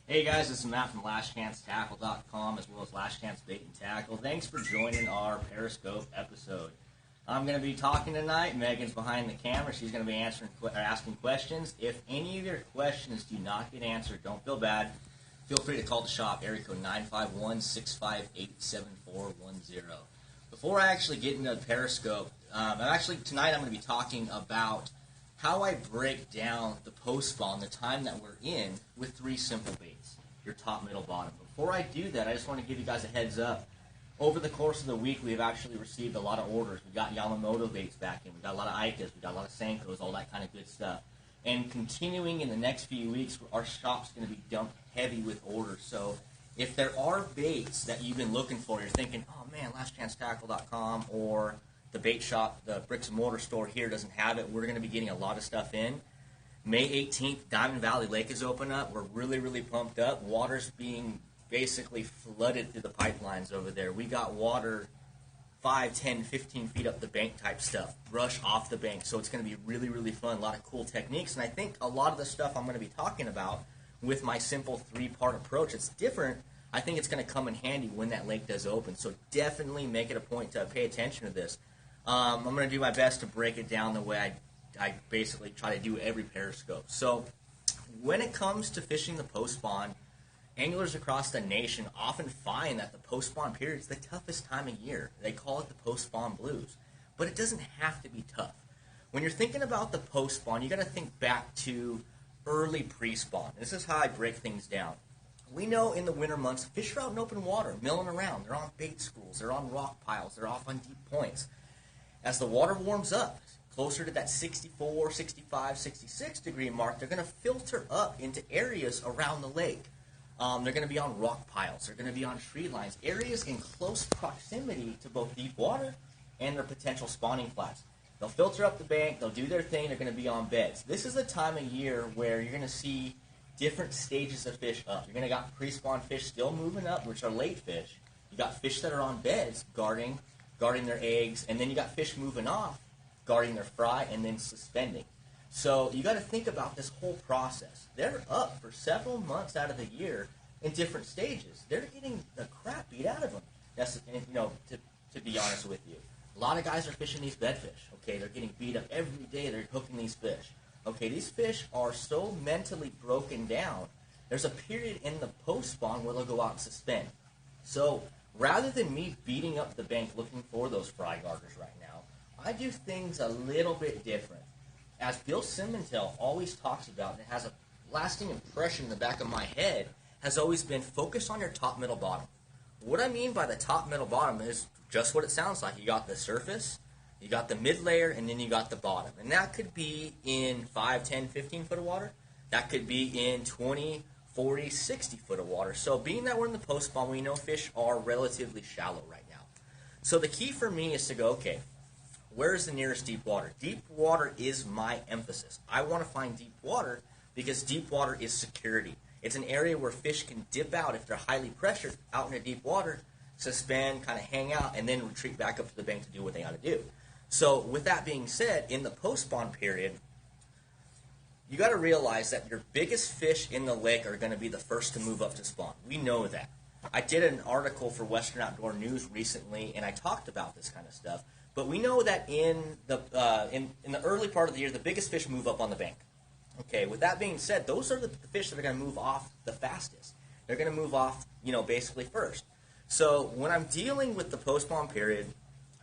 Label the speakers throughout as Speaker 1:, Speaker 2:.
Speaker 1: Hey guys, this is Matt from Tackle.com as well as Last Chance Bait and Tackle. Thanks for joining our Periscope episode. I'm going to be talking tonight. Megan's behind the camera. She's going to be asking questions. If any of your questions do not get answered, don't feel bad. Feel free to call the shop, area code 951-658-7410. Before I actually get into Periscope, tonight I'm going to be talking about how I break down the post spawn, the time that we're in, with three simple baits, your top, middle, bottom. Before I do that, I just want to give you guys a heads up. Over the course of the week, we've actually received a lot of orders. We got Yamamoto baits back in. We got a lot of Ikas. We got a lot of Senkos, all that kind of good stuff. And continuing in the next few weeks, our shop's going to be dumped heavy with orders. So if there are baits that you've been looking for, you're thinking, oh man, Tackle.com or the bait shop, the bricks and mortar store here doesn't have it, we're going to be getting a lot of stuff in. May 18th, Diamond Valley Lake is open up. We're really, really pumped up. Water's being basically flooded through the pipelines over there. We got water 5, 10, 15 feet up the bank type stuff, brush off the bank. So it's going to be really, really fun. A lot of cool techniques. And I think a lot of the stuff I'm going to be talking about with my simple three-part approach, it's different. I think it's going to come in handy when that lake does open. So definitely make it a point to pay attention to this. I'm going to do my best to break it down the way I basically try to do every Periscope. So when it comes to fishing the post-spawn, anglers across the nation often find that the post-spawn period is the toughest time of year. They call it the post-spawn blues. But it doesn't have to be tough. When you're thinking about the post-spawn, you got to think back to early pre-spawn. This is how I break things down. We know in the winter months, fish are out in open water, milling around. They're on bait schools. They're on rock piles. They're off on deep points. As the water warms up, closer to that 64, 65, 66 degree mark, they're going to filter up into areas around the lake. They're going to be on rock piles. They're going to be on tree lines, areas in close proximity to both deep water and their potential spawning flats. They'll filter up the bank. They'll do their thing. They're going to be on beds. This is a time of year where you're going to see different stages of fish up. You're going to got pre-spawn fish still moving up, which are late fish. You got fish that are on beds guarding their eggs, and then you got fish moving off, guarding their fry, and then suspending. So you got to think about this whole process. They're up for several months out of the year in different stages. They're getting the crap beat out of them. That's, to be honest with you. A lot of guys are fishing these bedfish. Okay, they're getting beat up every day. They're hooking these fish. Okay, these fish are so mentally broken down. There's a period in the post-spawn where they'll go out and suspend. So rather than me beating up the bank looking for those fry guarders right now, I do things a little bit different. As Bill Simmontel always talks about, and it has a lasting impression in the back of my head, has always been focus on your top, middle, bottom. What I mean by the top, middle, bottom is just what it sounds like. You got the surface, you got the mid layer, and then you got the bottom. And that could be in 5, 10, 15 foot of water. That could be in 20, 40, 60 foot of water. So being that we're in the post spawn, we know fish are relatively shallow right now. So the key for me is to go, okay, where's the nearest deep water? Deep water is my emphasis. I want to find deep water because deep water is security. It's an area where fish can dip out if they're highly pressured out into deep water, suspend, kind of hang out, and then retreat back up to the bank to do what they got to do. So with that being said, in the post-spawn period, you got to realize that your biggest fish in the lake are going to be the first to move up to spawn. We know that. I did an article for Western Outdoor News recently, and I talked about this kind of stuff. But we know that in the early part of the year, the biggest fish move up on the bank. Okay, with that being said, those are the fish that are going to move off the fastest. They're going to move off, basically first. So when I'm dealing with the post-spawn period,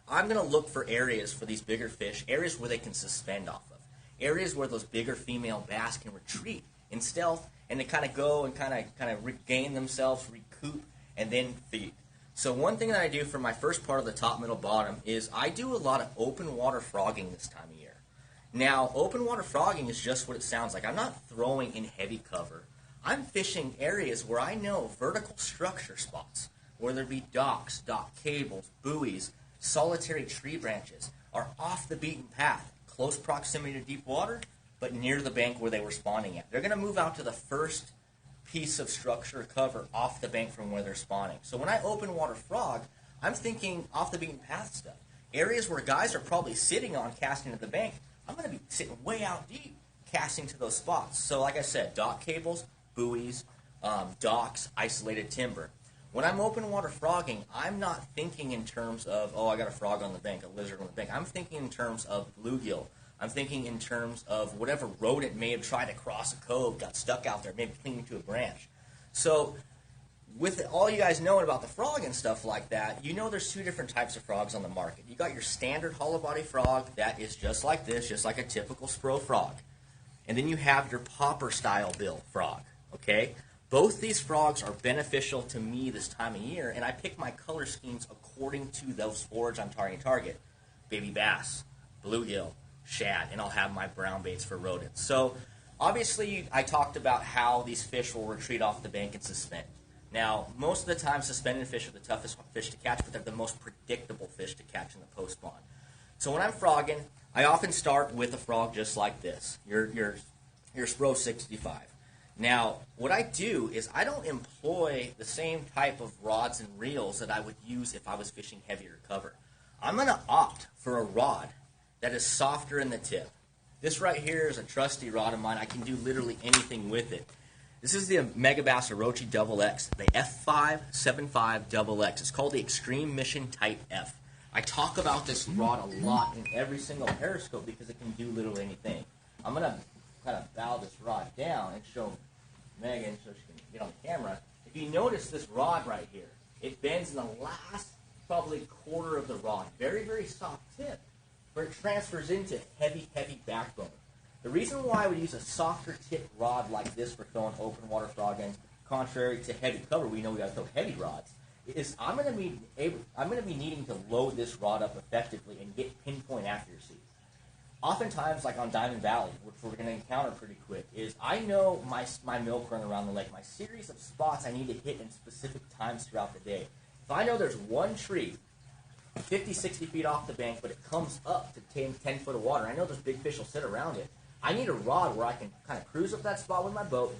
Speaker 1: I'm going to look for areas for these bigger fish, areas where they can suspend off of, areas where those bigger female bass can retreat in stealth and they kind of go and kind of regain themselves, recoup, and then feed. So one thing that I do for my first part of the top, middle, bottom is I do a lot of open water frogging this time of year. Now, open water frogging is just what it sounds like. I'm not throwing in heavy cover. I'm fishing areas where I know vertical structure spots, whether it be docks, dock cables, buoys, solitary tree branches, are off the beaten path, close proximity to deep water, but near the bank where they were spawning at. They're going to move out to the first piece of structure cover off the bank from where they're spawning. So when I open water frog, I'm thinking off the beaten path stuff. Areas where guys are probably sitting on casting to the bank, I'm going to be sitting way out deep casting to those spots. So like I said, dock cables, buoys, docks, isolated timber. When I'm open water frogging, I'm not thinking in terms of, oh, I got a frog on the bank, a lizard on the bank. I'm thinking in terms of bluegill. I'm thinking in terms of whatever rodent may have tried to cross a cove, got stuck out there, maybe clinging to a branch. So with all you guys knowing about the frog and stuff like that, you know there's two different types of frogs on the market. You got your standard hollow body frog that is just like this, just like a typical spro frog. And then you have your popper style bill frog, okay? Both these frogs are beneficial to me this time of year, and I pick my color schemes according to those forage I'm trying to target. Baby bass, bluegill, shad, and I'll have my brown baits for rodents. So obviously I talked about how these fish will retreat off the bank and suspend. Now, most of the time suspended fish are the toughest fish to catch, but they're the most predictable fish to catch in the post spawn. So when I'm frogging, I often start with a frog just like this, your Spro 65. Now, what I do is I don't employ the same type of rods and reels that I would use if I was fishing heavier cover. I'm going to opt for a rod that is softer in the tip. This right here is a trusty rod of mine. I can do literally anything with it. This is the Megabass Orochi Double X, the F575 Double X. It's called the Extreme Mission Type F. I talk about this rod a lot in every single Periscope because it can do literally anything. I'm going to kind of bow this rod down and show Megan so she can get on the camera. If you notice this rod right here, it bends in the last probably quarter of the rod. Very, very soft tip, where it transfers into heavy, heavy backbone. The reason why we use a softer tip rod like this for throwing open water frogging, contrary to heavy cover, we know we got to throw heavy rods, is I'm going to be needing to load this rod up effectively and get pinpoint accuracy. Oftentimes, like on Diamond Valley, which we're going to encounter pretty quick, is I know my milk run around the lake, my series of spots I need to hit in specific times throughout the day. If I know there's one tree 50, 60 feet off the bank, but it comes up to 10 foot of water, I know those big fish will sit around it. I need a rod where I can kind of cruise up that spot with my boat,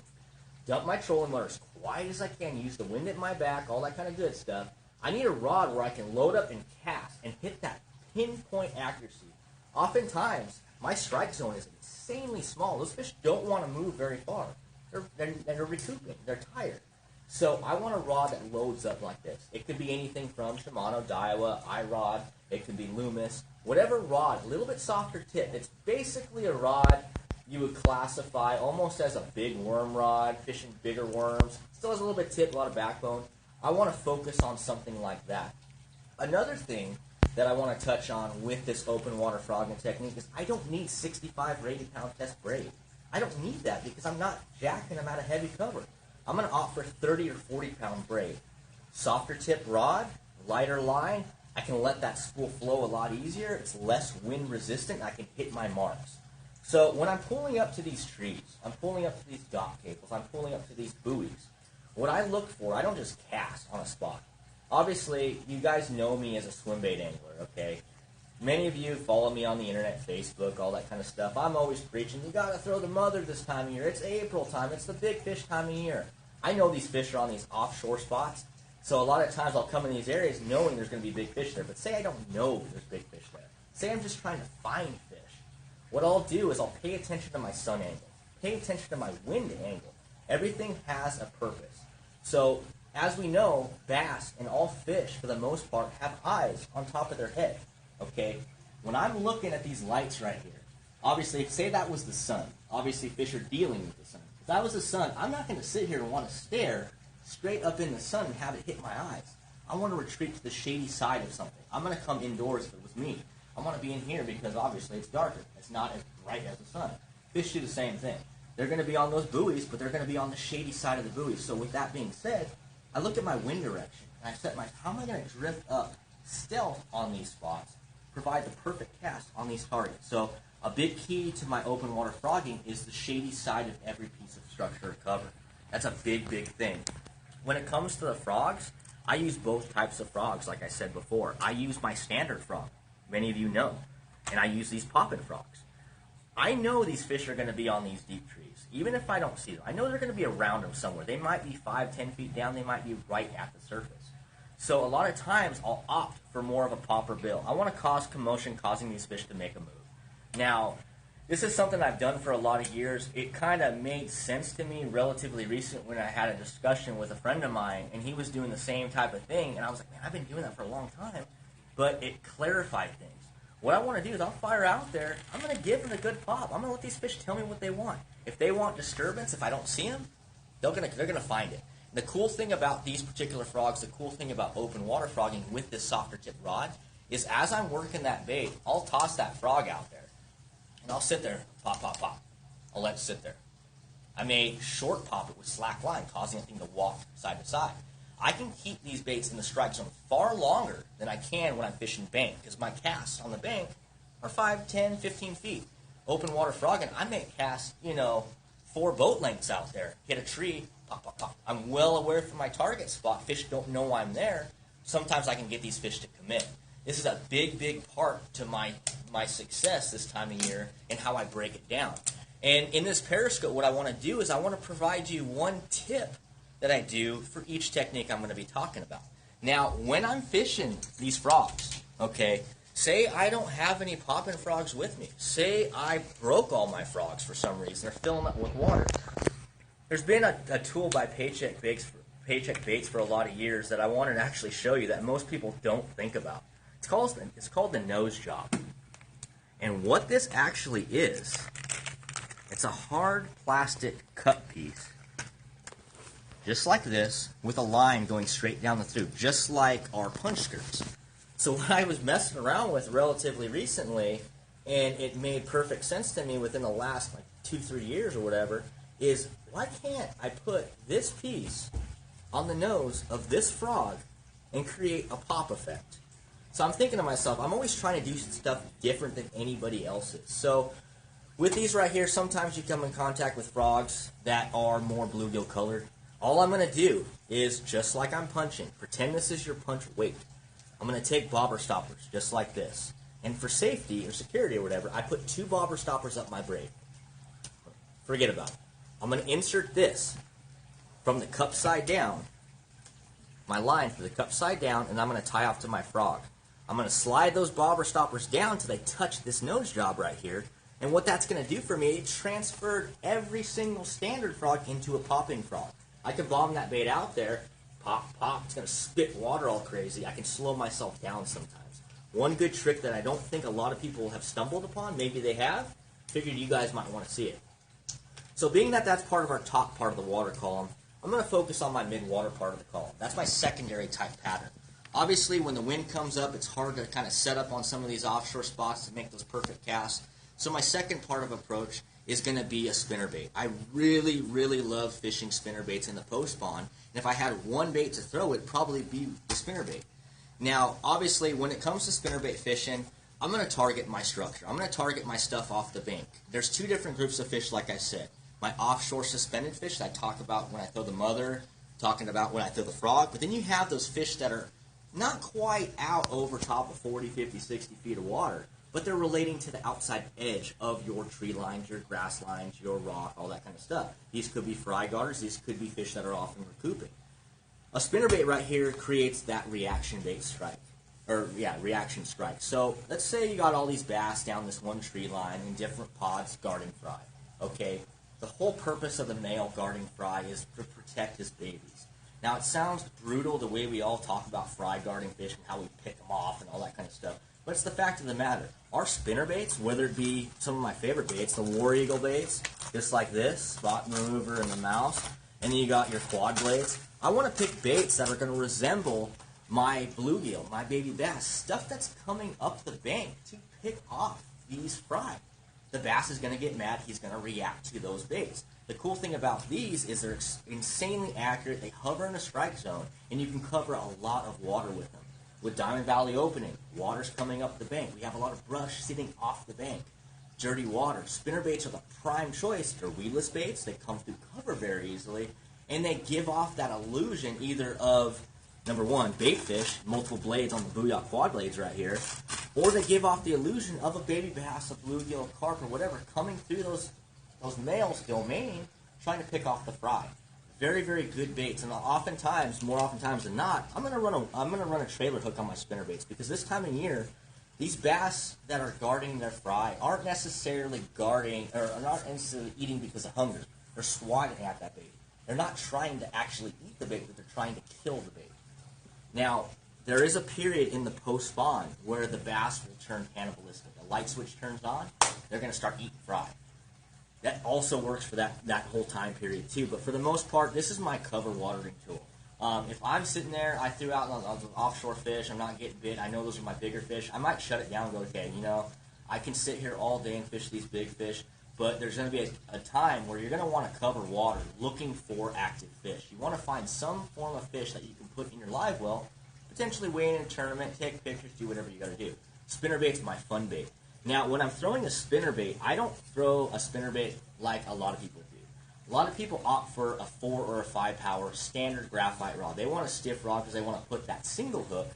Speaker 1: dump my trolling motor as quiet as I can, use the wind at my back, all that kind of good stuff. I need a rod where I can load up and cast and hit that pinpoint accuracy. Oftentimes, my strike zone is insanely small. Those fish don't want to move very far. They're recouping. They're tired. So I want a rod that loads up like this. It could be anything from Shimano, Daiwa, iRod. It could be Loomis. Whatever rod, a little bit softer tip. It's basically a rod you would classify almost as a big worm rod, fishing bigger worms. Still has a little bit of tip, a lot of backbone. I want to focus on something like that. Another thing that I want to touch on with this open water frogging technique is I don't need 65 or 80 pound test braid. I don't need that because I'm not jacking them out of heavy cover. I'm going to opt for 30 or 40 pound braid. Softer tip rod, lighter line. I can let that spool flow a lot easier. It's less wind resistant. I can hit my marks. So when I'm pulling up to these trees, I'm pulling up to these dock cables, I'm pulling up to these buoys, what I look for, I don't just cast on a spot. Obviously, you guys know me as a swim bait angler, okay? Many of you follow me on the internet, Facebook, all that kind of stuff. I'm always preaching, you got to throw the mother this time of year. It's April time. It's the big fish time of year. I know these fish are on these offshore spots, so a lot of times I'll come in these areas knowing there's going to be big fish there. But say I don't know there's big fish there. Say I'm just trying to find fish. What I'll do is I'll pay attention to my sun angle, pay attention to my wind angle. Everything has a purpose. So as we know, bass and all fish, for the most part, have eyes on top of their head, okay? When I'm looking at these lights right here, obviously, say that was the sun. Obviously, fish are dealing with the sun. If that was the sun, I'm not going to sit here and want to stare straight up in the sun and have it hit my eyes. I want to retreat to the shady side of something. I'm going to come indoors if it was me. I want to be in here because, obviously, it's darker. It's not as bright as the sun. Fish do the same thing. They're going to be on those buoys, but they're going to be on the shady side of the buoys. So with that being said, I look at my wind direction, and I set how am I going to drift up stealth on these spots, provide the perfect cast on these targets. So a big key to my open water frogging is the shady side of every piece of structure or cover. That's a big, big thing. When it comes to the frogs, I use both types of frogs, like I said before. I use my standard frog, many of you know, and I use these poppin' frogs. I know these fish are going to be on these deep trees, even if I don't see them. I know they're going to be around them somewhere. They might be 5, 10 feet down. They might be right at the surface. So a lot of times I'll opt for more of a popper bill. I want to cause commotion, causing these fish to make a move. Now, This is something I've done for a lot of years. It kind of made sense to me relatively recent when I had a discussion with a friend of mine, and he was doing the same type of thing, and I was like, man, I've been doing that for a long time, but it clarified things. What I want to do is I'll fire out there. I'm going to give them a good pop. I'm going to let these fish tell me what they want. If they want disturbance, if I don't see them, they're going to find it. And the cool thing about these particular frogs, the cool thing about open water frogging with this softer tip rod, is as I'm working that bait, I'll toss that frog out there. And I'll sit there, pop, pop, pop. I'll let it sit there. I may short pop it with slack line, causing the thing to walk side to side. I can keep these baits in the strike zone far longer than I can when I'm fishing bank, because my casts on the bank are 5, 10, 15 feet. Open water frogging, I may cast, 4 boat lengths out there, hit a tree, pop, pop, pop. I'm well aware from my target spot. Fish don't know I'm there. Sometimes I can get these fish to commit. This is a big, big part to my success this time of year and how I break it down. And in this Periscope, what I want to do is I want to provide you one tip that I do for each technique I'm going to be talking about. Now, when I'm fishing these frogs, okay, say I don't have any popping frogs with me. Say I broke all my frogs for some reason. They're filling up with water. There's been a tool by Paycheck Baits for a lot of years that I wanted to actually show you that most people don't think about. It's called the nose job. And what this actually is, it's a hard plastic cut piece, just like this, with a line going straight down the tube, just like our punch skirts. So what I was messing around with relatively recently, and it made perfect sense to me within the last 2-3 years or whatever, is why can't I put this piece on the nose of this frog and create a pop effect? So I'm thinking to myself, I'm always trying to do stuff different than anybody else's. So with these right here, sometimes you come in contact with frogs that are more bluegill colored. All I'm going to do is, just like I'm punching, pretend this is your punch weight. I'm going to take bobber stoppers, just like this. And for safety or security or whatever, I put 2 bobber stoppers up my braid. Forget about it. I'm going to insert this from the cup side down, my line for the cup side down, and I'm going to tie off to my frog. I'm going to slide those bobber stoppers down until they touch this nose job right here. And what that's going to do for me, it transferred every single standard frog into a popping frog. I can bomb that bait out there, pop, pop, it's going to spit water all crazy. I can slow myself down sometimes. One good trick that I don't think a lot of people have stumbled upon, maybe they have, figured you guys might want to see it. So being that that's part of our top part of the water column, I'm going to focus on my mid-water part of the column. That's my secondary type pattern. Obviously, when the wind comes up, it's hard to kind of set up on some of these offshore spots to make those perfect casts. So my second part of approach is going to be a spinnerbait. I really, really love fishing spinnerbaits in the post spawn. And if I had one bait to throw, it'd probably be the spinnerbait. Now, obviously, when it comes to spinnerbait fishing, I'm going to target my structure. I'm going to target my stuff off the bank. There's 2 different groups of fish, like I said. My offshore suspended fish that I talk about when I throw the mother, talking about when I throw the frog. But then you have those fish that are not quite out over top of 40, 50, 60 feet of water, but they're relating to the outside edge of your tree lines, your grass lines, your rock, all that kind of stuff. These could be fry garters. These could be fish that are often recouping. A spinnerbait right here creates that reaction bait strike, reaction strike. So let's say you got all these bass down this one tree line in different pods guarding fry. Okay, the whole purpose of the male guarding fry is to protect his babies. Now, it sounds brutal the way we all talk about fry guarding fish and how we pick them off and all that kind of stuff, but it's the fact of the matter. Our spinnerbaits, whether it be some of my favorite baits, the War Eagle baits, just like this, spot remover and the mouse, and then you got your quad blades. I want to pick baits that are going to resemble my bluegill, my baby bass, stuff that's coming up the bank to pick off these fry. The bass is going to get mad. He's going to react to those baits. The cool thing about these is they're insanely accurate. They hover in a strike zone, and you can cover a lot of water with them. With Diamond Valley opening, water's coming up the bank. We have a lot of brush sitting off the bank. Dirty water. Spinnerbaits are the prime choice. They're weedless baits. They come through cover very easily, and they give off that illusion either of, number one, bait fish, multiple blades on the Booyah quad blades right here, or they give off the illusion of a baby bass, a bluegill, a carp, or whatever, coming through those males' domain, trying to pick off the fry. Very, very good baits, and more often times than not, I'm gonna run a trailer hook on my spinnerbaits, because this time of year, These bass that are guarding their fry aren't necessarily guarding, or are not necessarily eating because of hunger. They're swatting at that bait. They're not trying to actually eat the bait, but they're trying to kill the bait. Now, there is a period in the post-spawn where the bass will turn cannibalistic. A light switch turns on, they're going to start eating fry. That also works for that whole time period too. But for the most part, this is my cover watering tool. If I'm sitting there, I threw out an offshore fish, I'm not getting bit, I know those are my bigger fish, I might shut it down and go, okay, I can sit here all day and fish these big fish, but there's going to be a time where you're going to want to cover water looking for active fish. You want to find some form of fish that you can put in your live well, potentially weigh in a tournament, take pictures, do whatever you got to do. Spinnerbait's my fun bait. Now, when I'm throwing a spinnerbait, I don't throw a spinnerbait like a lot of people do. A lot of people opt for a 4 or a 5 power standard graphite rod. They want a stiff rod because they want to put that single hook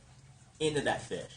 Speaker 1: into that fish.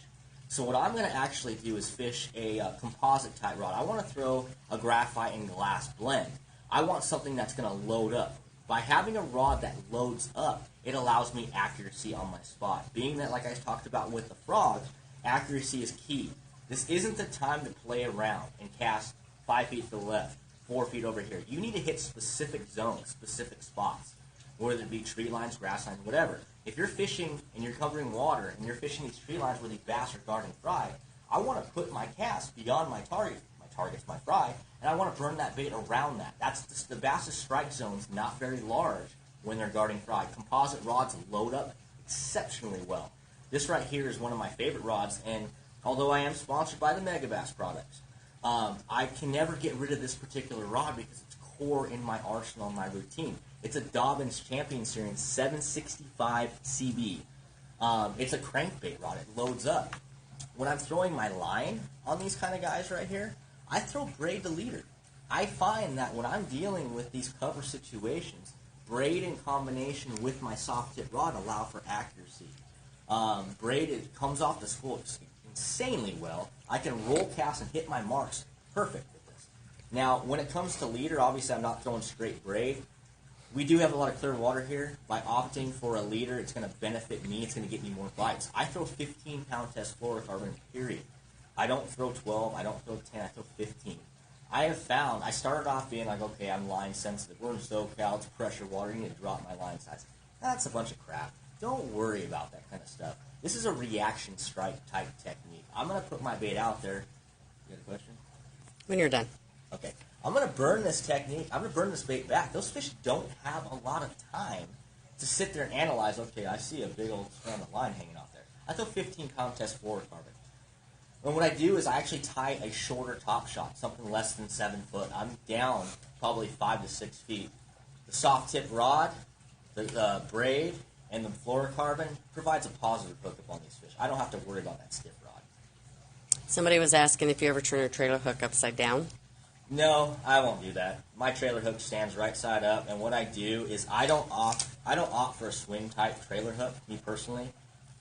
Speaker 1: So what I'm going to actually do is fish a composite type rod. I want to throw a graphite and glass blend. I want something that's going to load up. By having a rod that loads up, it allows me accuracy on my spot. Being that, like I talked about with the frogs, accuracy is key. This isn't the time to play around and cast 5 feet to the left, 4 feet over here. You need to hit specific zones, specific spots, whether it be tree lines, grass lines, whatever. If you're fishing and you're covering water and you're fishing these tree lines where these bass are guarding fry, I want to put my cast beyond my target. My target's my fry, and I want to burn that bait around that. That's the bass's strike zone's not very large when they're guarding fry. Composite rods load up exceptionally well. This right here is one of my favorite rods, and although I am sponsored by the Megabass products, I can never get rid of this particular rod because it's core in my arsenal and my routine. It's a Dobbins Champion Series 765 CB. It's a crankbait rod. It loads up. When I'm throwing my line on these kind of guys right here, I throw braid to leader. I find that when I'm dealing with these cover situations, braid in combination with my soft tip rod allow for accuracy. Braid, it comes off the spool insanely well. I can roll cast and hit my marks perfect with this. Now, when it comes to leader, obviously I'm not throwing straight braid. We do have a lot of clear water here. By opting for a leader, it's going to benefit me. It's going to get me more bites. I throw 15-pound test fluorocarbon, period. I don't throw 12. I don't throw 10. I throw 15. I have found, I started off being like, okay, I'm line sensitive. We're in SoCal. It's pressure water. You need to drop my line size. That's a bunch of crap. Don't worry about that kind of stuff. This is a reaction strike type technique. I'm going to put my bait out there. You got a question?
Speaker 2: When you're done.
Speaker 1: Okay. I'm going to burn this technique. I'm going to burn this bait back. Those fish don't have a lot of time to sit there and analyze, okay, I see a big old strand of line hanging off there. I throw 15-pound test fluorocarbon. And what I do is I actually tie a shorter top shot, something less than 7 foot. I'm down probably 5 to 6 feet. The soft tip rod, the braid, and the fluorocarbon provides a positive hookup on these fish. I don't have to worry about that stiff rod.
Speaker 2: Somebody was asking if you ever turn your trailer hook upside down.
Speaker 1: No, I won't do that. My trailer hook stands right side up, and what I do is I don't opt for a swing type trailer hook, me personally.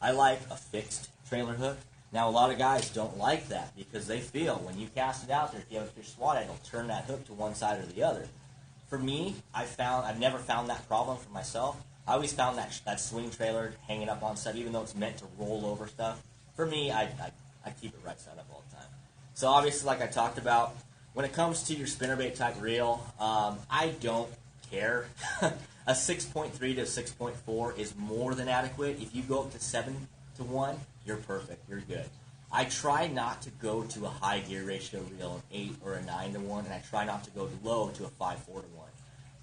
Speaker 1: I like a fixed trailer hook. Now, a lot of guys don't like that because they feel when you cast it out there, if you have a fish swatted, it'll turn that hook to one side or the other. For me, I've never found that problem for myself. I always found that swing trailer hanging up on stuff, even though it's meant to roll over stuff. For me, I keep it right side up all the time. So obviously, like I talked about, when it comes to your spinnerbait type reel, I don't care. A 6.3 to 6.4 is more than adequate. If you go up to 7 to 1, you're perfect. You're good. I try not to go to a high gear ratio reel, an 8 or a 9 to 1, and I try not to go low to a 5.4 to 1.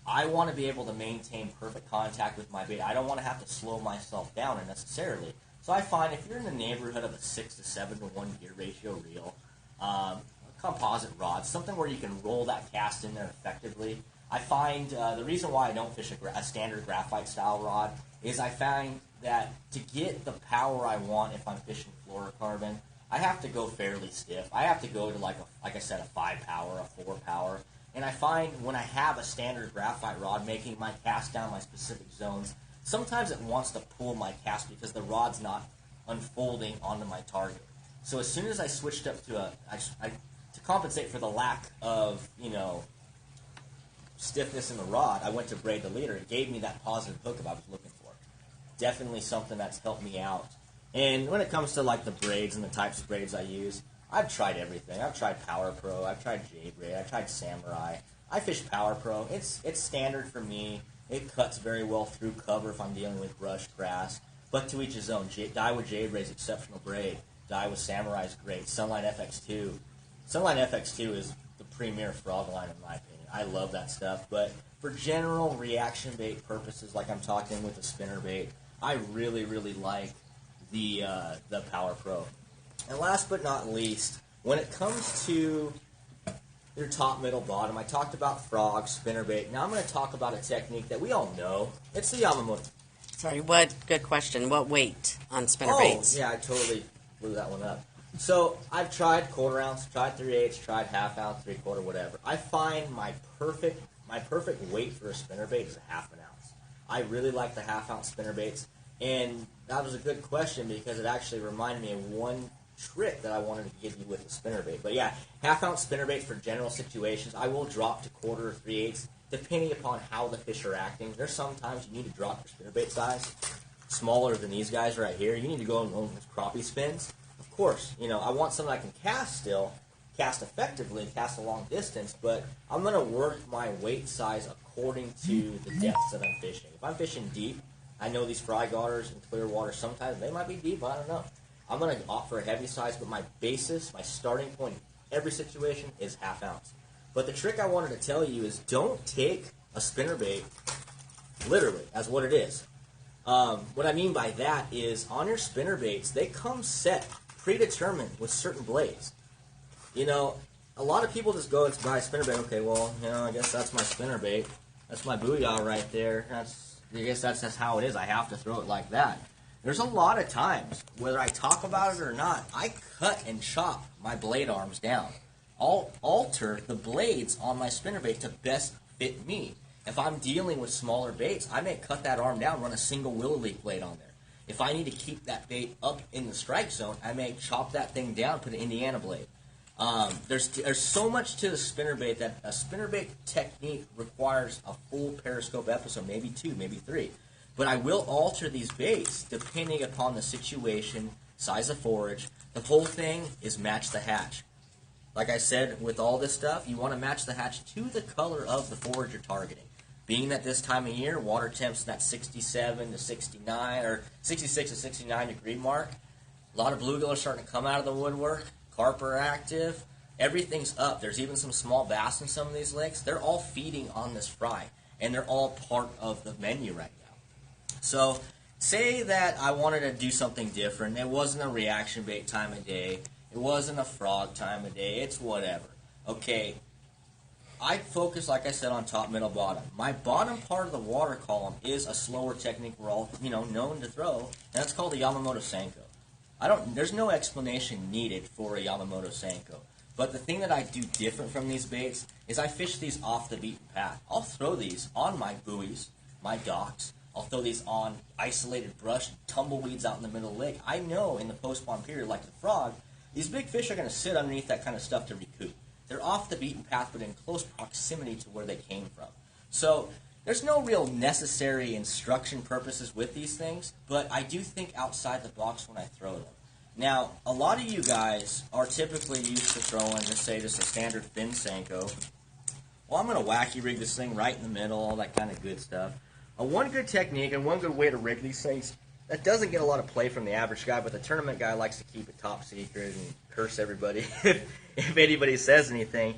Speaker 1: I want to be able to maintain perfect contact with my bait. I don't want to have to slow myself down unnecessarily. So I find if you're in the neighborhood of a 6 to 7 to 1 gear ratio reel, composite rod, something where you can roll that cast in there effectively. I find the reason why I don't fish a standard graphite style rod is I find that to get the power I want if I'm fishing fluorocarbon, I have to go fairly stiff. I have to go to like I said, a 5 power, a 4 power. And I find when I have a standard graphite rod making my cast down my specific zones, sometimes it wants to pull my cast because the rod's not unfolding onto my target. So as soon as I switched up to to compensate for the lack of, stiffness in the rod, I went to braid the leader. It gave me that positive hookup I was looking for. Definitely something that's helped me out And when it comes to like the braids and the types of braids I use, I've tried everything. I've tried Power Pro, I've tried Jade Braid, I've tried Samurai. I fish Power Pro. It's standard for me. It cuts very well through cover if I'm dealing with brush, grass. But to each his own. Dye with Jade Braid is exceptional braid. Dye with Samurai is great. Sunlight FX2. Sunlight FX2 is the premier frog line in my opinion. I love that stuff. But for general reaction bait purposes, like I'm talking with a spinner bait, I really, really like the Power Pro. And last but not least, when it comes to your top, middle, bottom, I talked about frog, spinnerbait. Now I'm going to talk about a technique that we all know. It's the Yamamoto.
Speaker 2: Sorry, good question. What weight on spinner
Speaker 1: Oh,
Speaker 2: baits?
Speaker 1: yeah, I totally blew that one up. So I've tried quarter ounce, tried 3/8, tried half ounce, 3/4, whatever. I find my perfect weight for a spinnerbait is a half an ounce. I really like the half ounce spinnerbaits, and that was a good question because it actually reminded me of one trick that I wanted to give you with the spinnerbait. But yeah, half ounce spinnerbaits for general situations. I will drop to quarter or 3/8 depending upon how the fish are acting. There's sometimes you need to drop your spinnerbait size smaller than these guys right here. You need to go and learn with crappie spins. Of course, I want something I can cast still, cast effectively, cast a long distance, but I'm going to work my weight size according to the depths that I'm fishing. If I'm fishing deep, I know these fry garters in clear water, sometimes they might be deep, I don't know. I'm going to opt for a heavy size, but my basis, my starting point in every situation is half ounce. But the trick I wanted to tell you is don't take a spinnerbait literally as what it is. What I mean by that is on your spinnerbaits, they come set, predetermined with certain blades. A lot of people just go and buy a spinnerbait. Okay, well, I guess that's my spinnerbait. That's my booyah right there. I guess that's just how it is. I have to throw it like that. There's a lot of times, whether I talk about it or not, I cut and chop my blade arms down. I'll alter the blades on my spinnerbait to best fit me. If I'm dealing with smaller baits, I may cut that arm down, run a single willow leaf blade on there. If I need to keep that bait up in the strike zone, I may chop that thing down, put an Indiana blade. There's so much to the spinnerbait that a spinnerbait technique requires a full Periscope episode, maybe 2, maybe 3. But I will alter these baits depending upon the situation, size of forage. The whole thing is match the hatch. Like I said, with all this stuff, you want to match the hatch to the color of the forage you're targeting. Being that this time of year, water temps in that 67 to 69 or 66 to 69 degree mark, a lot of bluegill are starting to come out of the woodwork. Carp are active. Everything's up. There's even some small bass in some of these lakes. They're all feeding on this fry, and they're all part of the menu right now. So say that I wanted to do something different. It wasn't a reaction bait time of day. It wasn't a frog time of day. It's whatever. Okay, I focus, like I said, on top, middle, bottom. My bottom part of the water column is a slower technique we're all known to throw, and that's called the Yamamoto Senko. There's no explanation needed for a Yamamoto Senko. But the thing that I do different from these baits is I fish these off the beaten path. I'll throw these on my buoys, my docks. I'll throw these on isolated brush, tumbleweeds out in the middle of the lake. I know in the post-spawn period, like the frog, these big fish are going to sit underneath that kind of stuff to recoup. They're off the beaten path, but in close proximity to where they came from. So there's no real necessary instruction purposes with these things, but I do think outside the box when I throw them. Now, a lot of you guys are typically used to throwing, just a standard fin Senko. Well, I'm going to wacky rig this thing right in the middle, all that kind of good stuff. One good technique and one good way to rig these things that doesn't get a lot of play from the average guy, but the tournament guy likes to keep it top secret and curse everybody if anybody says anything.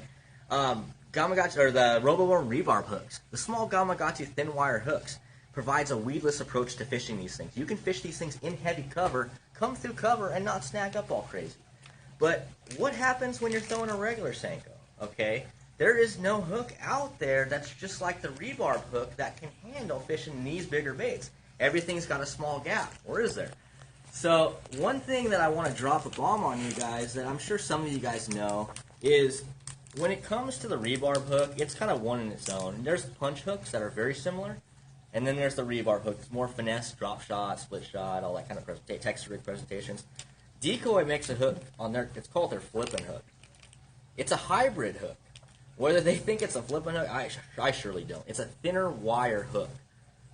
Speaker 1: Gamakatsu, or the Roboworm rebarb hooks, the small Gamakatsu thin wire hooks, provides a weedless approach to fishing these things. You can fish these things in heavy cover, come through cover, and not snag up all crazy. But what happens when you're throwing a regular Senko? Okay, there is no hook out there that's just like the rebarb hook that can handle fishing these bigger baits. Everything's got a small gap, or is there? So one thing that I want to drop a bomb on you guys that I'm sure some of you guys know is when it comes to the rebarb hook, it's kind of one in its own. There's punch hooks that are very similar, and then there's the rebarb hook. It's more finesse, drop shot, split shot, all that kind of Texas rig presentations. Decoy makes a hook on their, it's called their flippin' hook. It's a hybrid hook. Whether they think it's a flippin' hook, I surely don't. It's a thinner wire hook.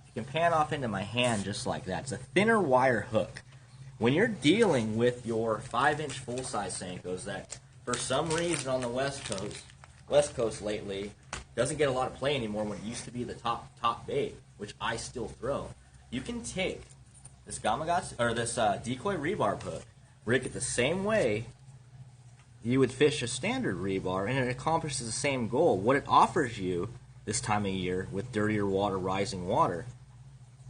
Speaker 1: You can pan off into my hand just like that. It's a thinner wire hook. When you're dealing with your 5-inch full-size Senkos that, for some reason on the West Coast lately, doesn't get a lot of play anymore when it used to be the top bait, which I still throw, you can take this decoy rebarb hook, rig it the same way you would fish a standard rebar, and it accomplishes the same goal. What it offers you this time of year with dirtier water, rising water,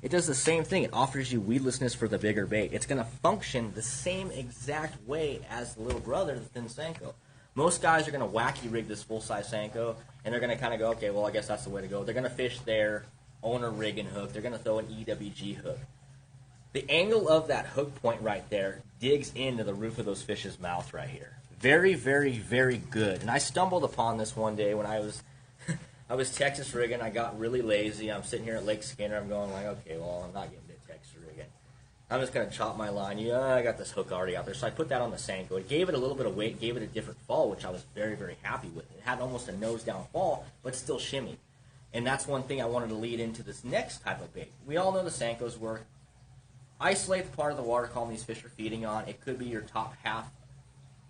Speaker 1: it does the same thing. It offers you weedlessness for the bigger bait. It's going to function the same exact way as the little brother, the thin Senko. Most guys are going to wacky rig this full-size Senko, and they're going to kind of go, okay, well, I guess that's the way to go. They're going to fish their owner rig and hook. They're going to throw an EWG hook. The angle of that hook point right there digs into the roof of those fish's mouth right here. Very, very, very good. And I stumbled upon this one day when I was Texas rigging. I got really lazy. I'm sitting here at Lake Skinner. I'm going like, okay, well, I'm not getting to Texas rigging. I'm just going to chop my line. I got this hook already out there. So I put that on the Senko. It gave it a little bit of weight, gave it a different fall, which I was very, very happy with. It had almost a nose-down fall, but still shimmy. And that's one thing I wanted to lead into this next type of bait. We all know the Senkos work. Isolate the part of the water column these fish are feeding on. It could be your top half.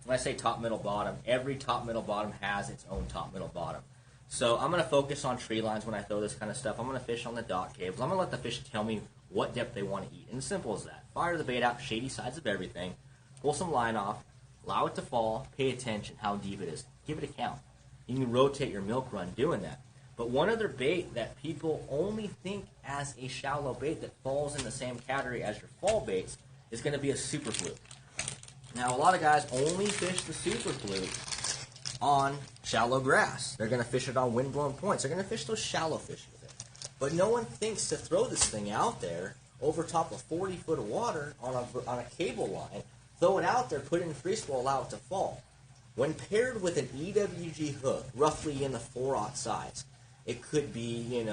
Speaker 1: When I say top, middle, bottom, every top, middle, bottom has its own top, middle, bottom. So I'm going to focus on tree lines when I throw this kind of stuff. I'm going to fish on the dock cables. I'm going to let the fish tell me what depth they want to eat. And as simple as that. Fire the bait out, shady sides of everything. Pull some line off. Allow it to fall. Pay attention how deep it is. Give it a count. You can rotate your milk run doing that. But one other bait that people only think as a shallow bait that falls in the same category as your fall baits is going to be a super fluke. Now, a lot of guys only fish the super fluke on shallow grass. They're going to fish it on wind-blown points. They're going to fish those shallow fish with it. But no one thinks to throw this thing out there over top of 40 foot of water on a cable line, throw it out there, put it in freeze-roll, allow it to fall. When paired with an EWG hook, roughly in the 4/0 size, it could be,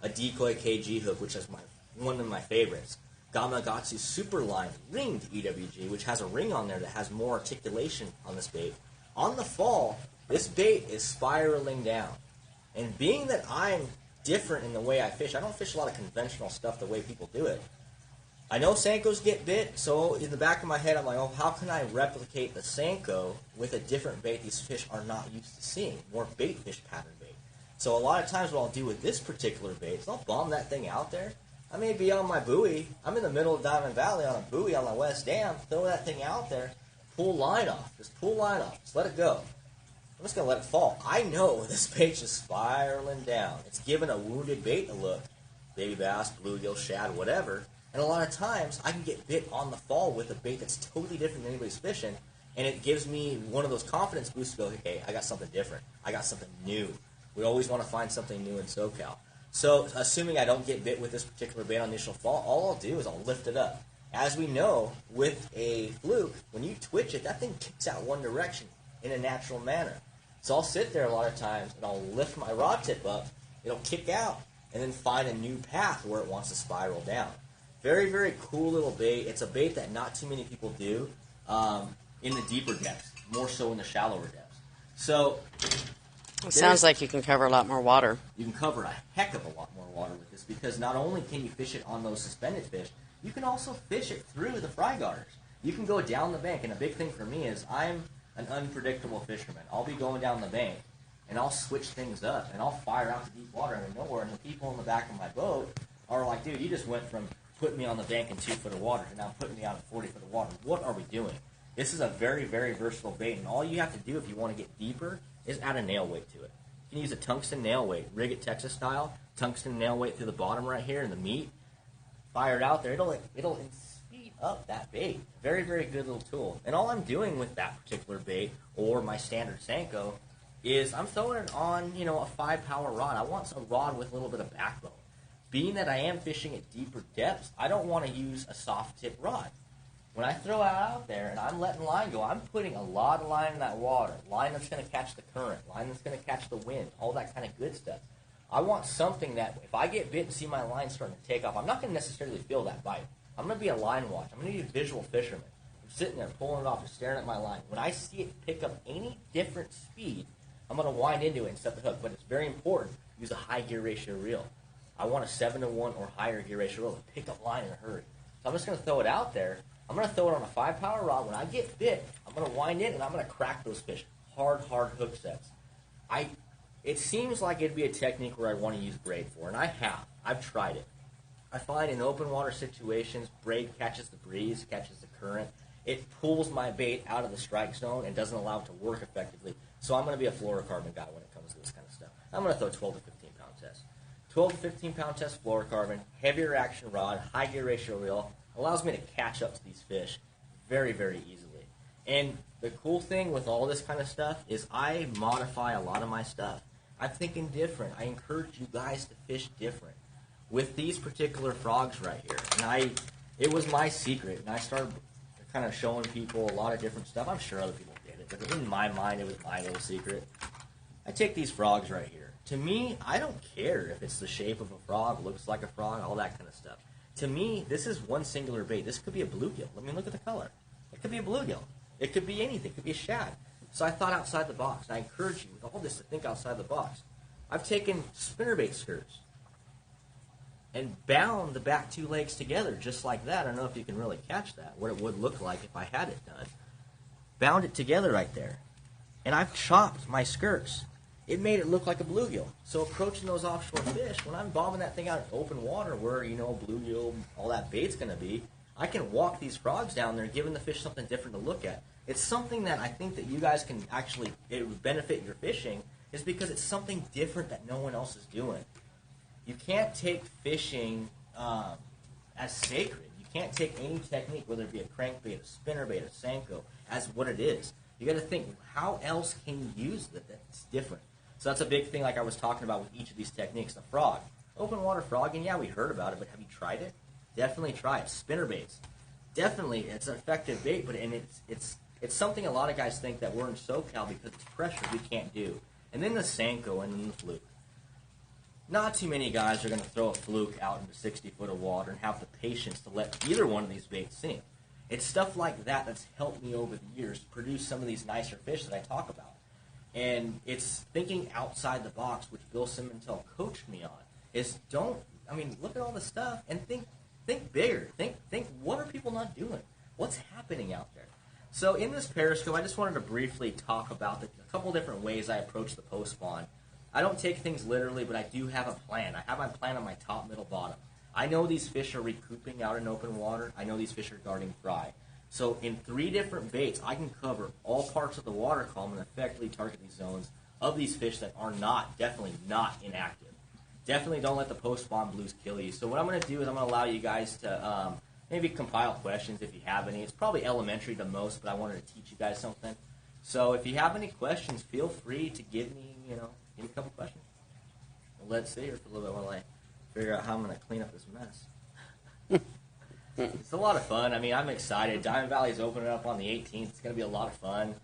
Speaker 1: a decoy KG hook, which is one of my favorites. Gamakatsu Superline ringed EWG, which has a ring on there that has more articulation on this bait. On the fall, this bait is spiraling down. And being that I'm different in the way I fish, I don't fish a lot of conventional stuff the way people do it. I know Senkos get bit, so in the back of my head, I'm like, oh, how can I replicate the Senko with a different bait these fish are not used to seeing, more bait fish pattern bait. So a lot of times what I'll do with this particular bait is I'll bomb that thing out there. I may be on my buoy. I'm in the middle of Diamond Valley on a buoy on the West Dam. Throw that thing out there. Pull line off. Just pull line off. Just let it go. I'm just going to let it fall. I know this bait's just spiraling down. It's giving a wounded bait a look. Baby bass, bluegill, shad, whatever. And a lot of times I can get bit on the fall with a bait that's totally different than anybody's fishing. And it gives me one of those confidence boosts to go, hey, I got something different. I got something new. We always want to find something new in SoCal. So, assuming I don't get bit with this particular bait on the initial fall, all I'll do is I'll lift it up. As we know, with a fluke, when you twitch it, that thing kicks out one direction in a natural manner. So I'll sit there a lot of times, and I'll lift my rod tip up, it'll kick out, and then find a new path where it wants to spiral down. Very, very cool little bait. It's a bait that not too many people do in the deeper depths, more so in the shallower depths. So
Speaker 2: it sounds like you can cover a lot more water.
Speaker 1: You can cover a heck of a lot more water with this because not only can you fish it on those suspended fish, you can also fish it through the fry garters. You can go down the bank, and a big thing for me is I'm an unpredictable fisherman. I'll be going down the bank, and I'll switch things up, and I'll fire out to deep water out of nowhere, and the people in the back of my boat are like, dude, you just went from putting me on the bank in 2 foot of water to now putting me out in 40 foot of water. What are we doing? This is a very, very versatile bait, and all you have to do if you want to get deeper is add a nail weight to it. You can use a tungsten nail weight, rig it Texas style, tungsten nail weight through the bottom right here in the meat, fire it out there. It'll speed up that bait. Very, very good little tool. And all I'm doing with that particular bait or my standard Senko is I'm throwing it on, a 5-power rod. I want a rod with a little bit of backbone. Being that I am fishing at deeper depths, I don't want to use a soft tip rod. When I throw it out there and I'm letting line go, I'm putting a lot of line in that water. Line that's going to catch the current. Line that's going to catch the wind. All that kind of good stuff. I want something that if I get bit and see my line starting to take off, I'm not going to necessarily feel that bite. I'm going to be a line watch. I'm going to be a visual fisherman. I'm sitting there pulling it off and staring at my line. When I see it pick up any different speed, I'm going to wind into it and set the hook. But it's very important to use a high gear ratio reel. I want a 7-to-1 or higher gear ratio reel to pick up line in a hurry. So I'm just going to throw it out there. I'm going to throw it on a 5-power rod. When I get bit, I'm going to wind it, and I'm going to crack those fish. Hard hook sets. It seems like it'd be a technique where I want to use braid for, and I have. I've tried it. I find in open water situations, braid catches the breeze, catches the current. It pulls my bait out of the strike zone and doesn't allow it to work effectively. So I'm going to be a fluorocarbon guy when it comes to this kind of stuff. I'm going to throw 12 to 15 pound test. 12 to 15 pound test fluorocarbon, heavier action rod, high gear ratio reel, allows me to catch up to these fish very, very easily. And the cool thing with all this kind of stuff is I modify a lot of my stuff. I'm thinking different. I encourage you guys to fish different. With these particular frogs right here, and it was my secret, and I started kind of showing people a lot of different stuff. I'm sure other people did it, but in my mind, it was my little secret. I take these frogs right here. To me, I don't care if it's the shape of a frog, looks like a frog, all that kind of stuff. To me, this is one singular bait. This could be a bluegill. I mean, look at the color. It could be a bluegill. It could be anything. It could be a shad. So I thought outside the box, and I encourage you with all this to think outside the box. I've taken spinnerbait skirts and bound the back two legs together just like that. I don't know if you can really catch that, what it would look like if I had it done. Bound it together right there. And I've chopped my skirts. It made it look like a bluegill. So approaching those offshore fish, when I'm bobbing that thing out in open water where, bluegill, all that bait's going to be, I can walk these frogs down there, giving the fish something different to look at. It's something that I think that you guys can actually, it would benefit your fishing, is because it's something different that no one else is doing. You can't take fishing as sacred. You can't take any technique, whether it be a crankbait, a spinnerbait, a Senko, as what it is. You got to think, how else can you use it that's different? So that's a big thing, like I was talking about with each of these techniques. The frog, open water frogging. Yeah, we heard about it, but have you tried it? Definitely try it. Spinnerbaits, definitely, it's an effective bait, but it's something a lot of guys think that we're in SoCal because it's pressure we can't do. And then the Senko and then the fluke. Not too many guys are going to throw a fluke out into 60 foot of water and have the patience to let either one of these baits sink. It's stuff like that that's helped me over the years produce some of these nicer fish that I talk about. And it's thinking outside the box, which Bill Simontel coached me on, is look at all the stuff and think bigger. Think what are people not doing? What's happening out there? So in this Periscope, I just wanted to briefly talk about a couple different ways I approach the post spawn. I don't take things literally, but I do have a plan. I have my plan on my top, middle, bottom. I know these fish are recouping out in open water. I know these fish are guarding fry. So in 3 different baits, I can cover all parts of the water column and effectively target these zones of these fish that are definitely not inactive. Definitely don't let the post-spawn blues kill you. So what I'm going to do is I'm going to allow you guys to maybe compile questions if you have any. It's probably elementary to most, but I wanted to teach you guys something. So if you have any questions, feel free to give me a couple questions. Let's see here for a little bit while I figure out how I'm going to clean up this mess. It's a lot of fun. I mean, I'm excited. Diamond Valley's opening up on the 18th. It's going to be a lot of fun.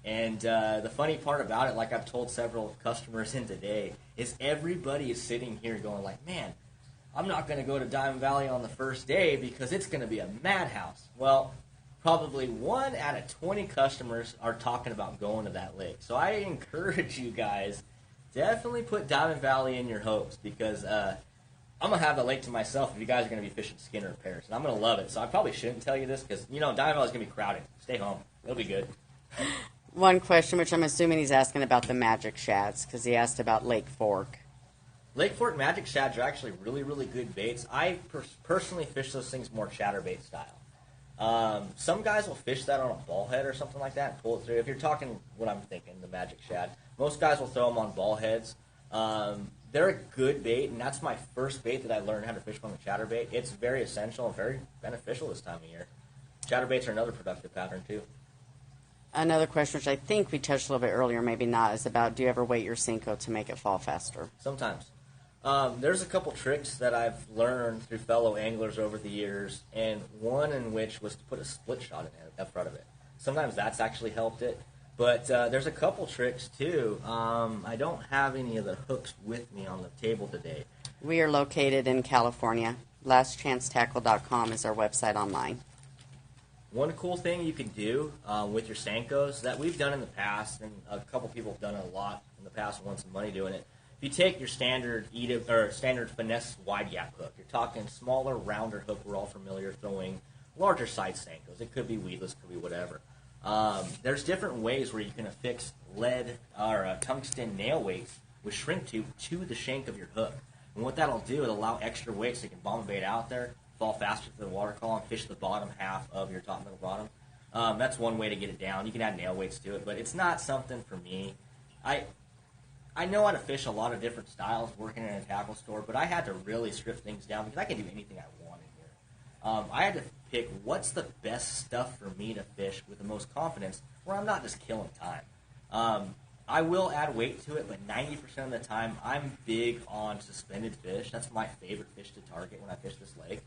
Speaker 1: And the funny part about it, like I've told several customers in today, is everybody is sitting here going like, man, I'm not going to go to Diamond Valley on the first day because it's going to be a madhouse. Well, probably 1 out of 20 customers are talking about going to that lake. So I encourage you guys, definitely put Diamond Valley in your hopes because I'm going to have the lake to myself if you guys are going to be fishing Skinner or Paris. And I'm going to love it. So I probably shouldn't tell you this because, Diamond Valley's going to be crowded. Stay home. It'll be good.
Speaker 2: One question, which I'm assuming he's asking about the magic shads, because he asked about Lake Fork.
Speaker 1: Lake Fork magic shads are actually really, really good baits. I personally fish those things more chatterbait style. Some guys will fish that on a ball head or something like that and pull it through. If you're talking what I'm thinking, the magic shad, most guys will throw them on ball heads. They're a good bait, and that's my first bait that I learned how to fish from a chatterbait. It's very essential and very beneficial this time of year. Chatterbaits are another productive pattern, too.
Speaker 2: Another question, which I think we touched a little bit earlier, maybe not, is about do you ever weight your Senko to make it fall faster?
Speaker 1: Sometimes. There's a couple tricks that I've learned through fellow anglers over the years, and one in which was to put a split shot in front of it. Sometimes that's actually helped it, but there's a couple tricks too. I don't have any of the hooks with me on the table today.
Speaker 2: We are located in California. Tackle.com is our website online.
Speaker 1: One cool thing you can do with your Senkos that we've done in the past, and a couple people have done it a lot in the past and won some money doing it. If you take your standard standard finesse wide gap hook, you're talking smaller, rounder hook we're all familiar throwing larger size Senkos. It could be weedless, could be whatever. There's different ways where you can affix lead or tungsten nail weights with shrink tube to the shank of your hook. And what that'll do, it'll allow extra weight so you can bomb bait out there, fall faster to the water column, fish the bottom half of your top middle bottom. That's one way to get it down. You can add nail weights to it, but it's not something for me. I know how to fish a lot of different styles working in a tackle store, but I had to really strip things down because I can do anything I want in here. I had to pick what's the best stuff for me to fish with the most confidence where I'm not just killing time. I will add weight to it, but 90% of the time I'm big on suspended fish. That's my favorite fish to target when I fish this lake.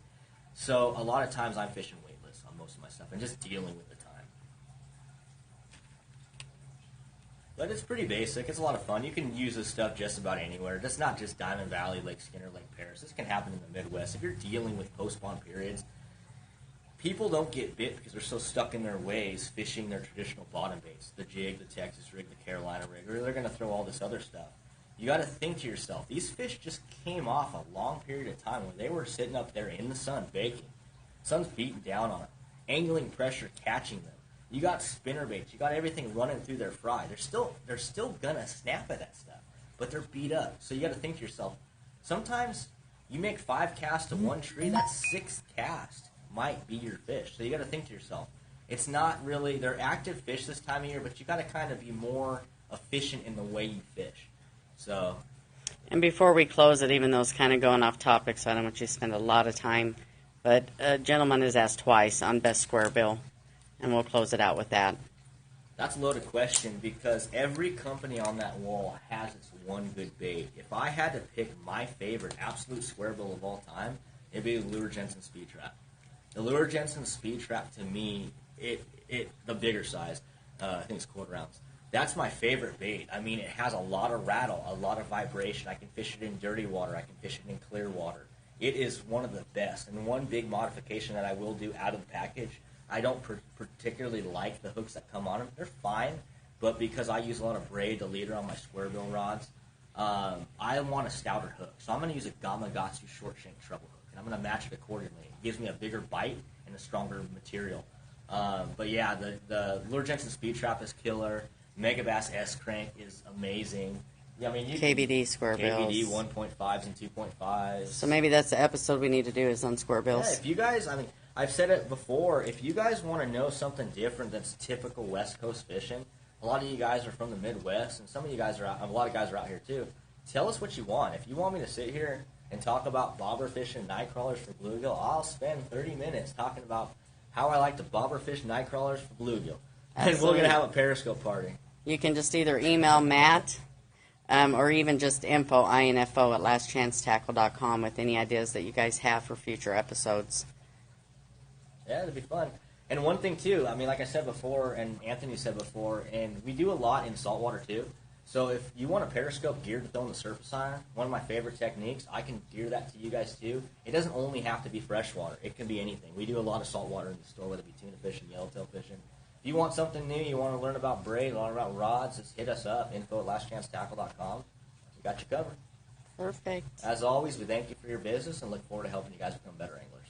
Speaker 1: So a lot of times I'm fishing weightless on most of my stuff and just dealing with the time. But it's pretty basic. It's a lot of fun. You can use this stuff just about anywhere. It's not just Diamond Valley, Lake Skinner, Lake Paris. This can happen in the Midwest. If you're dealing with post-spawn periods, people don't get bit because they're so stuck in their ways fishing their traditional bottom baits, the jig, the Texas rig, the Carolina rig, or they're going to throw all this other stuff. You got to think to yourself, these fish just came off a long period of time where they were sitting up there in the sun baking. Sun's beating down on them, angling pressure catching them. You got spinner baits. You got everything running through their fry. They're still gonna snap at that stuff, but they're beat up. So you got to think to yourself. Sometimes you make 5 casts to one tree. That 6th cast might be your fish. So you got to think to yourself. It's not really they're active fish this time of year, but you got to kind of be more efficient in the way you fish. So.
Speaker 2: And before we close it, even though it's kind of going off topic, so I don't want you to spend a lot of time, but a gentleman has asked twice on best square bill. And we'll close it out with that.
Speaker 1: That's a loaded question because every company on that wall has its one good bait. If I had to pick my favorite absolute square bill of all time, it'd be the Lure Jensen Speed Trap. The Lure Jensen Speed Trap, to me, the bigger size, I think it's 1/4 ounce. That's my favorite bait. I mean, it has a lot of rattle, a lot of vibration. I can fish it in dirty water. I can fish it in clear water. It is one of the best. And one big modification that I will do out of the package, I don't particularly like the hooks that come on them. They're fine, but because I use a lot of braid, the leader on my square bill rods, I want a stouter hook. So I'm going to use a Gamakatsu short shank treble hook, and I'm going to match it accordingly. It gives me a bigger bite and a stronger material. But yeah, the Lure Jensen Speed Trap is killer. Megabass S-Crank is amazing. Yeah, I mean,
Speaker 2: KBD square bills.
Speaker 1: KBD 1.5s and 2.5s.
Speaker 2: So maybe that's the episode we need to do is on square bills.
Speaker 1: Yeah, if you guys, I mean, I've said it before, if you guys want to know something different that's typical West Coast fishing, a lot of you guys are from the Midwest, and some of you guys are out, a lot of guys are out here too. Tell us what you want. If you want me to sit here and talk about bobber fishing night crawlers for bluegill, I'll spend 30 minutes talking about how I like to bobber fish night crawlers for bluegill. And we're going to have a Periscope party.
Speaker 2: You can just either email Matt or even just info at lastchancetackle.com with any ideas that you guys have for future episodes.
Speaker 1: Yeah, it'd be fun. And one thing, too, I mean, like I said before, and Anthony said before, and we do a lot in saltwater, too. So if you want a Periscope geared to throw in the surface iron, one of my favorite techniques, I can gear that to you guys, too. It doesn't only have to be freshwater. It can be anything. We do a lot of saltwater in the store, whether it be tuna fishing, yellowtail fishing. If you want something new, you want to learn about braid, learn about rods, just hit us up, info at lastchancetackle.com. We got you covered.
Speaker 2: Perfect.
Speaker 1: As always, we thank you for your business and look forward to helping you guys become better anglers.